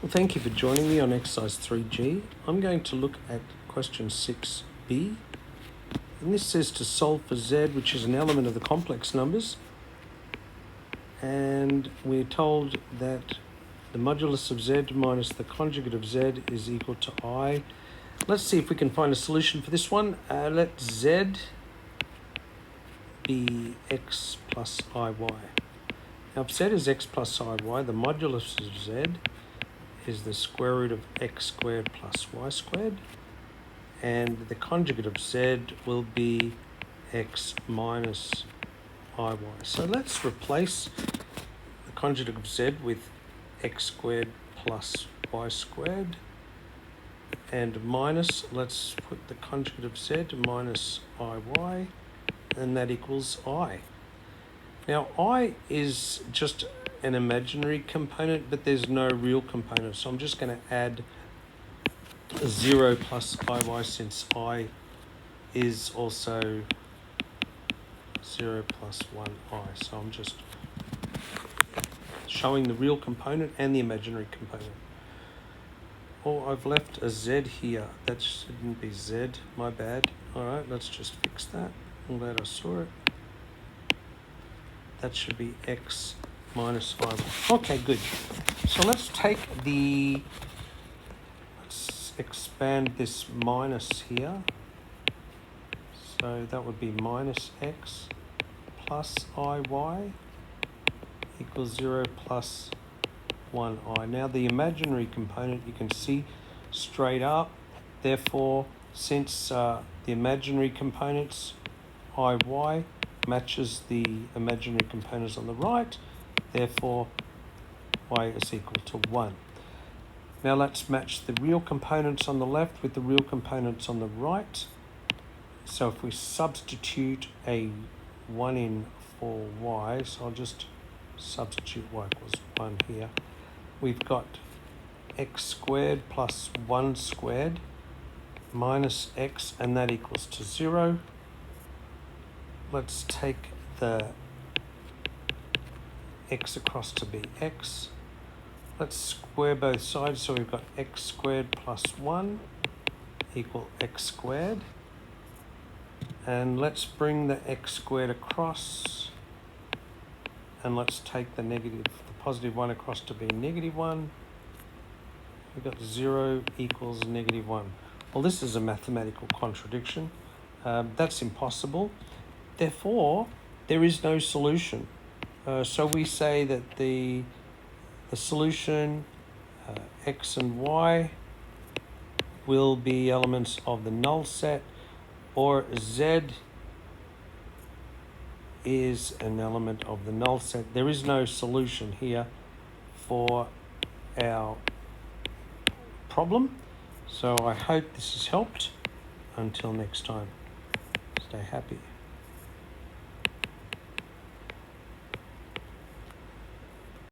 Well, thank you for joining me on exercise 3G. I'm going to look at question 6b. And this says to solve for z, which is an element of the complex numbers. And we're told that the modulus of z minus the conjugate of z is equal to I. Let's see if we can find a solution for this one. Let z be x plus iy. Now if z is x plus iy, the modulus of z is the square root of x squared plus y squared, and the conjugate of z will be x minus iy. So let's replace the conjugate of z with x squared plus y squared, and minus, let's put the conjugate of z minus iy, and that equals I. Now I is just an imaginary component, but there's no real component, so I'm just going to add 0 plus iy, since I is also 0 plus 1i. So I'm just showing the real component and the imaginary component. Oh, I've left a z here. That shouldn't be z, my bad. Alright, let's just fix that. I'm glad I saw it. That should be x minus iy. Okay, good. So let's expand this minus here. So that would be minus x plus iy equals 0 plus 1i. Now the imaginary component you can see straight up. Therefore, since the imaginary components iy matches the imaginary components on the right, therefore y is equal to 1. Now let's match the real components on the left with the real components on the right. So if we substitute a 1 in for y, so I'll just substitute y equals 1 here. We've got x squared plus 1 squared minus x, and that equals to 0. Let's take the x across to be x. Let's square both sides, so we've got x squared plus 1 equal x squared. And let's bring the x squared across, and let's take the positive 1 across to be negative 1. We've got 0 equals negative 1. Well, this is a mathematical contradiction. That's impossible. Therefore, there is no solution. So we say that the solution, x and y, will be elements of the null set, or z is an element of the null set. There is no solution here for our problem. So I hope this has helped. Until next time, stay happy.